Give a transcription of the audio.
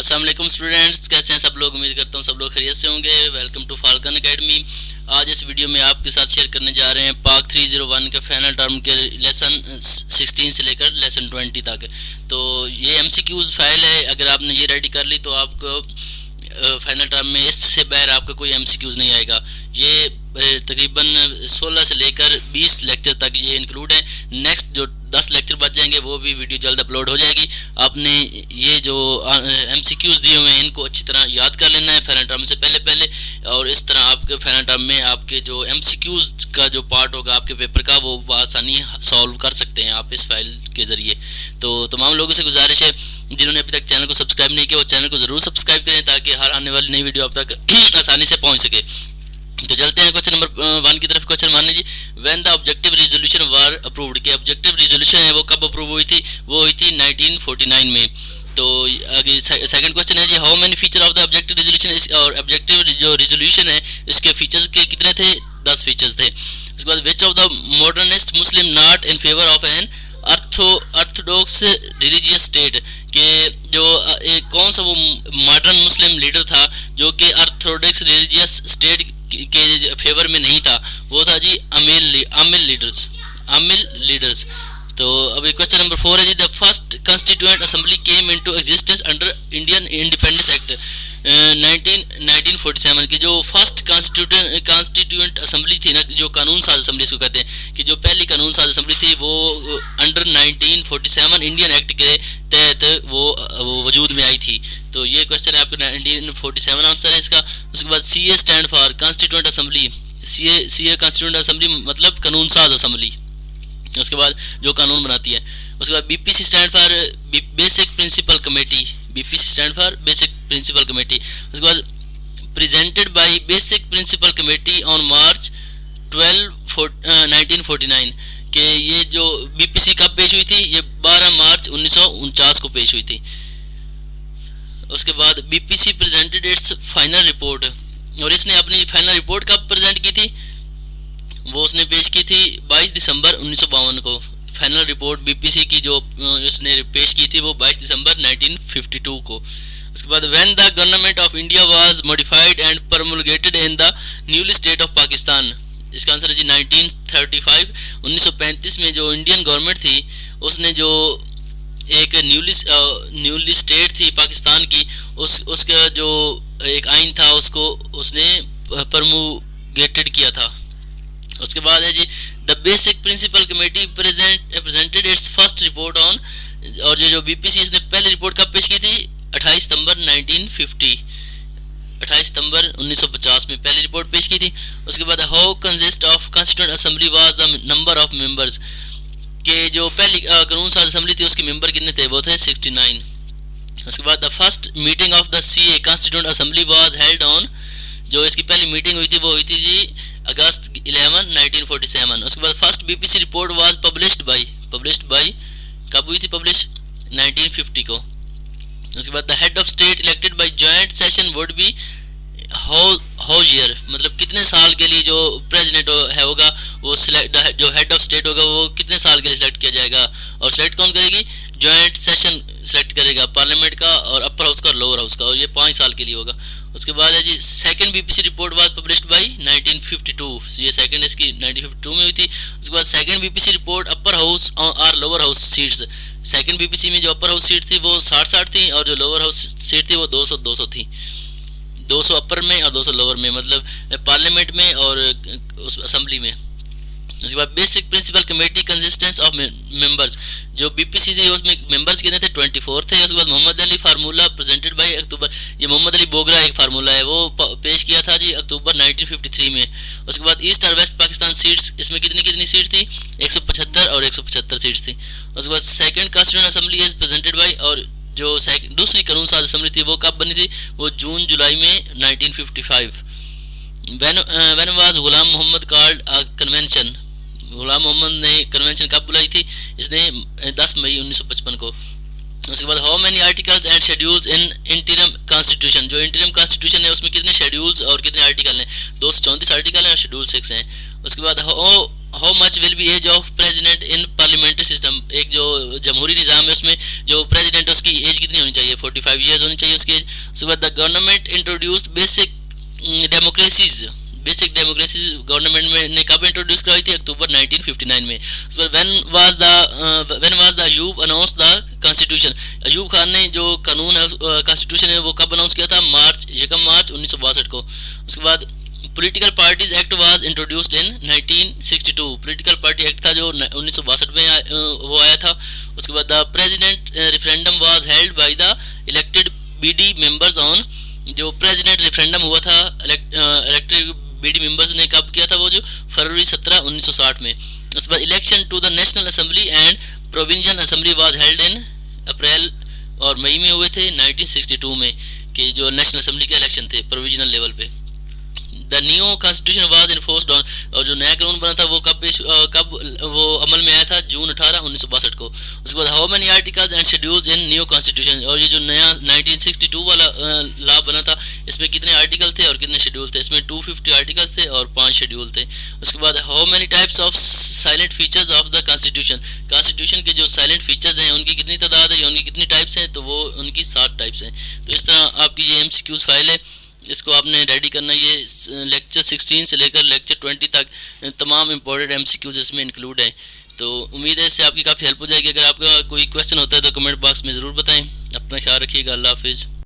अस्सलाम वालेकुम स्टूडेंट्स, कैसे हैं सब लोग। उम्मीद करता हूँ सब लोग खैरियत से होंगे। Welcome to Falcon academy. आज इस वीडियो में आपके साथ शेयर करने जा रहे हैं पाक 301 के फाइनल टर्म के लेसन 16 से लेकर लेसन 20 तक। तो ये एमसीक्यूज फाइल है, अगर आपने ये रेडी कर ली तो आपको फाइनल टर्म में इससे बाहर आपका कोई एमसीक्यूज नहीं आएगा। ये तकरीबन 16 से लेकर 20 लेक्चर तक ये इंक्लूड है। नेक्स्ट जो 10 लेक्चर बच जाएंगे वो भी वीडियो जल्द अपलोड हो जाएगी। आपने ये जो एमसीक्यूज दिए हुए हैं इनको अच्छी तरह याद कर लेना है फाइनल टर्म से पहले और इस तरह आपके फाइनल टर्म में आपके जो एमसीक्यूज का जो पार्ट होगा आपके पेपर का वो आसानी सॉल्व कर सकते हैं आप इस फाइल के ज़रिए। तो तमाम लोगों से गुजारिश है जिन्होंने अभी तक चैनल को सब्सक्राइब नहीं किया वो चैनल को ज़रूर सब्सक्राइब करें ताकि हर आने वाली नई वीडियो आप तक आसानी से पहुँच सके। तो चलते हैं क्वेश्चन नंबर 1 की तरफ। क्वेश्चन मान लीजिए, when the objective resolution were approved, के ऑब्जेक्टिव रिजोल्यूशन है वो कब अप्रूव हुई थी, वो हुई थी 1949 में। तो आगे सेकंड क्वेश्चन है जी, how many feature of the objective resolution, और ऑब्जेक्टिव जो रिजोल्यूशन है इसके फीचर्स के कितने थे, 10 फीचर्स थे। उसके बाद which of the modernist Muslim not in favour of an orthodox religious state, के जो कौन सा वो मॉडर्न मुस्लिम लीडर था जो कि ऑर्थोडॉक्स रिलीजियस स्टेट के फेवर में नहीं था, वो था जी आमिल लीडर्स। तो अभी क्वेश्चन नंबर 4 है जी, the first constituent assembly came into existence under Indian Independence Act 1947 की जो फर्स्ट कॉन्स्टिट्यूएंट असेंबली थी ना, जो कानून साज असेंबली इसको कहते हैं, कि जो पहली कानून साज असेंबली थी वो अंडर 1947 इंडियन एक्ट के तहत वो वजूद में आई थी। तो ये क्वेश्चन है आपका 1947 आंसर है इसका। उसके बाद CA stand for constituent assembly, CA constituent assembly मतलब कानून साज असेंबली, उसके बाद जो कानून बनाती है। उसके बाद BPC stand for basic principle committee, BPC stand for basic principle committee. उसके बाद presented by basic principle committee on March 12 1949, के ये जो BPC कब पेश हुई थी, ये 12 मार्च 1949 को पेश हुई थी। उसके बाद BPC presented it's final report, और इसने अपनी फाइनल रिपोर्ट कब प्रेजेंट की थी, वो उसने पेश की थी 22 दिसंबर 1952 को। फाइनल रिपोर्ट BPC की जो उसने पेश की थी वो 22 दिसंबर 1952 को। उसके बाद when the Government of India was modified and promulgated in newly newly state of Pakistan, इसका आंसर है जी 1935। 1935 में जो इंडियन गवर्नमेंट थी उसने जो एक न्यूली स्टेट थी पाकिस्तान की, उसका जो एक आइन था उसको उसने प्रमोगेटेड किया था। उसके बाद है जी, the basic principle committee presented its first report on, और जो BPC इसने पहली रिपोर्ट कब पेश की थी, 28 सितंबर 1950, 28 सितंबर 1950 में पहली रिपोर्ट पेश की थी। उसके बाद how consist of constituent assembly was the number of members, के जो पहली कानून साज असेंबली थी उसके मेंबर कितने थे, वो थे 69। उसके बाद the first meeting of the CA constituent assembly was held on, जो इसकी पहली मीटिंग हुई थी वो हुई थी जी अगस्त 11 1947। उसके बाद first BPC report was published bye कब हुई थी पब्लिश, 1950 को। उसके बाद the head of state elected by joint session would be how year, मतलब कितने साल के लिए जो प्रेसिडेंट होगा वो जो हेड ऑफ स्टेट होगा वो कितने साल के लिए सिलेक्ट किया जाएगा, और सिलेक्ट कौन करेगी, जॉइंट सेशन सिलेक्ट करेगा पार्लियामेंट का और अपर हाउस का और लोअर हाउस का, और ये 5 साल के लिए होगा। उसके बाद है जी second BPC report was published by 1952, ये सेकंड इसकी 1952 में हुई थी। उसके बाद second BPC report upper house और lower house seats, second BPC में जो अपर हाउस सीट थी वो 60 थी और जो लोअर हाउस सीट थी वो 200 थी, 200 अपर में और 200 लोअर में, मतलब पार्लियामेंट में और उस असेंबली में। उसके बाद basic principle committee consistence of members, जो BPC थी उसमें मेंबर्स कितने थे, 24 थे। उसके बाद Mohammad Ali formula presented by October, ये मोहम्मद अली बोगरा एक फार्मूला है वो पेश किया था जी अक्टूबर 1953 में। उसके बाद ईस्ट और वेस्ट पाकिस्तान सीट्स, इसमें कितनी सीट थी, 175 और 175 सीट्स थी। उसके बाद second constituent assembly is presented by, और जो दूसरी कानून साज असेंबली थी वो कब बनी थी, वो जून जुलाई में 1955। When was Ghulam Mohammad called convention, Ghulam Mohammad ने कन्वेंशन कब बुलाई थी, इसने 10 मई 1955 को। उसके बाद how many articles and schedules in interim constitution, जो इंटरिम कॉन्स्टिट्यूशन है उसमें कितने शेड्यूल्स और कितने आर्टिकल हैं, 234 आर्टिकल हैं और शेड्यूल 6 हैं। उसके बाद how much will be age of president in parliamentary system, एक जो जमहूरी निज़ाम है उसमें जो प्रेसिडेंट है उसकी एज कितनी होनी चाहिए, 45 ईयर्स होनी चाहिए उसकी एज। उसके बाद the government introduced basic democracies, basic democracy government में ने कब इंट्रोड्यूस कराई थी, अक्टूबर 1959 में। उसके बाद when was the Ayub announce the constitution, Ayub Khan ने जो कानून है कॉन्स्टिट्यूशन है वो कब अनाउंस किया था, मार्च 1962 को। उसके बाद political parties act was introduced in 1962, political party act था जो 1962 में वो आया था। उसके बाद the president referendum was held by the elected BD members on, जो प्रेसिडेंट रेफरेंडम हुआ था इलेक्टेड बीडी मेंबर्स ने कब किया था, वो जो फरवरी 17 1960 में। उसके बाद election to the national assembly and provincial assembly was held in April और मई में हुए थे 1962 में, कि जो नेशनल असेंबली के इलेक्शन थे प्रोविजनल लेवल पे। The new constitution was enforced on, और जो नया कानून बना था वो कब वो अमल में आया था, जून 18 1962 को। उसके बाद how many articles and schedules in new constitution, और ये जो नया 1962 वाला लॉ बना था इसमें कितने आर्टिकल थे और कितने शेड्यूल थे, इसमें 250 आर्टिकल्स थे और 5 शेड्यूल थे। उसके बाद how many types of salient features of the constitution, constitution के जो साइलेंट फीचर्स हैं उनकी कितनी तादाद है या उनकी कितनी टाइप्स हैं, तो वो उनकी 7 टाइप्स हैं। तो इस तरह आपकी ये MCQs फाइल है, इसको आपने रेडी करना। ये लेक्चर 16 से लेकर लेक्चर 20 तक तमाम इंपॉर्टेंट MCQs इसमें इंक्लूड हैं। तो उम्मीद है इससे आपकी काफ़ी हेल्प हो जाएगी। अगर आपका कोई क्वेश्चन होता है तो कमेंट बॉक्स में ज़रूर बताएं। अपना ख्याल रखिएगा। अल्लाह हाफिज़।